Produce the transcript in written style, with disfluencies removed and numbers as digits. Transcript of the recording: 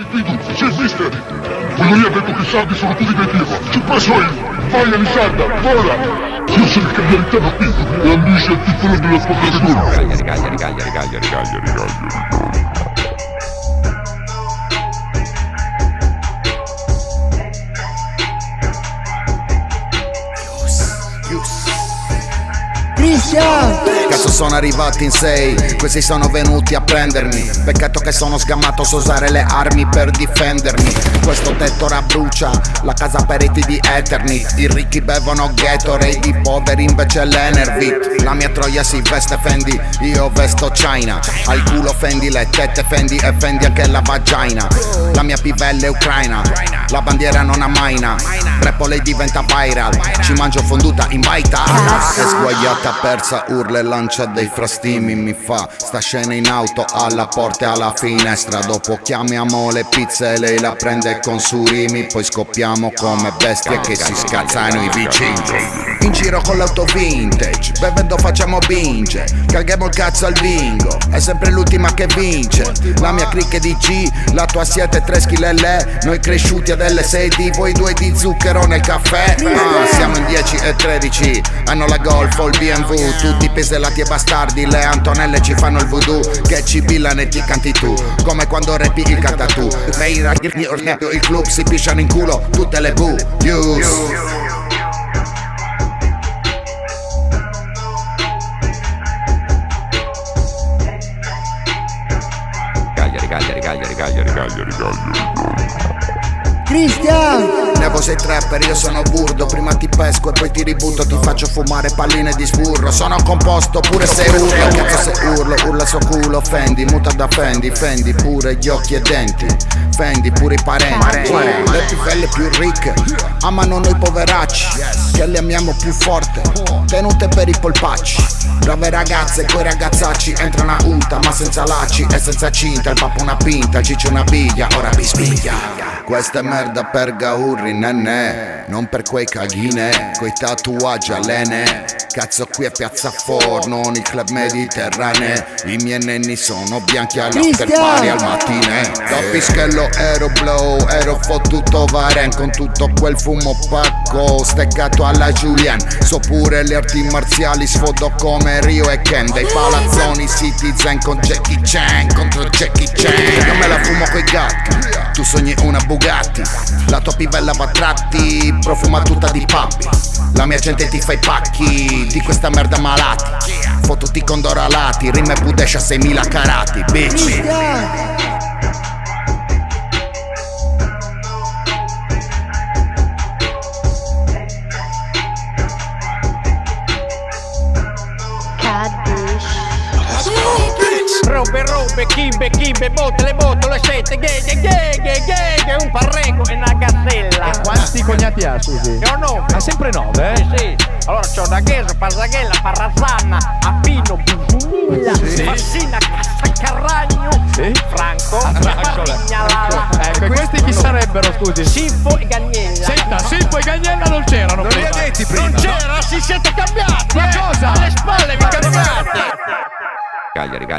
Sì, mister! Quello lì ha detto che i soldi sono tutti di Dio! Ci penso io! Vai Elisarda, vola! Io sono il Cagliaritano Pinto e ambisce il titolo della sua categoria! Cagliari! Cazzo sono arrivati in 6, questi sono venuti a prendermi. Peccato che sono sgamato, so usare le armi per difendermi. Questo tetto ora brucia, la casa pareti di Eternit. I ricchi bevono Gatorade, i poveri invece l'Enervit. La mia troia si veste Fendi, io vesto China. Al culo Fendi, le tette Fendi e Fendi anche la vagina. La mia pivella è ucraina, la bandiera non ammaina. Repo lei diventa viral, ci mangio fonduta in baita. È sguagliata persa, urla e lancia dei frastimi. Mi fa sta scena in auto, alla porta e alla finestra. Dopo chiamiamo le pizze e lei la prende con surimi. Poi scoppiamo come bestie che si scazzano i vicini. In giro con l'auto vintage, bevendo facciamo binge. Caghiamo il cazzo al bingo, è sempre l'ultima che vince. La mia clique di G, la tua siete 3 schilelle. Noi cresciuti a delle sedi, voi 2 di zucchero nel caffè. Siamo in 10 e 13, hanno la Golf o il BMW. Tutti pesellati e bastardi, le Antonelle ci fanno il voodoo. Che ci billano e ti canti tu, come quando rappi il cantatù. Il club si pisciano in culo tutte le boo. Cagliari. Cristian! Nevo sei trapper, io sono burdo. Prima ti pesco e poi ti ributto. Ti faccio fumare palline di sburro. Sono composto pure se urlo. Cazzo se urla il suo culo. Fendi, muta da Fendi. Fendi pure gli occhi e denti. Fendi pure i parenti. Le pivelle più ricche amano noi poveracci, che le amiamo più forte, tenute per i polpacci. Brave ragazze coi ragazzacci, entrano a unta ma senza lacci e senza cinta. Il papà una pinta, il ciccio una biglia, ora bisbiglia. Questa è merda per gaurri, nenè, non per quei caghine coi tatuaggi all'ene. Cazzo qui è Piazza Forno, il club mediterraneo. I miei nenni sono bianchi all'after party al mattine. Da Pischello ero blow, ero fottuto Varen con tutto quel fumo pacco steccato alla Julian. So pure le arti marziali, sfodo come Rio e Ken. Dei palazzoni Citizen con Jackie Chan contro Jackie Chan. Io me la fumo coi gatti, tu sogni una Bugatti. La tua pivella va a tratti, profuma tutta di papi. La mia gente ti fa i pacchi di questa merda malati. Fottuti con doralati, rime pudescia 6000 carati, bitch. Robe, chimbe, botole, sette, ghe, un parrego e una gazzella. E quanti cognati ha, Susi? Ne ho 9. Ha sempre 9, eh? Sì. Allora c'ho Dagheso, Pasaghella, Parrazzanna, Appino, Busumilla, Fassina, Cassacarragno, Franco, Vignalala. Ecco, e questi chi sarebbero, scusi? Sifo e Gagnella. Senta, Sifo e Gagnella non c'erano prima. Non li ha detti prima. Non c'era, si siete cambiati. Ma cosa? Alle spalle vi cambiate. Cagliari.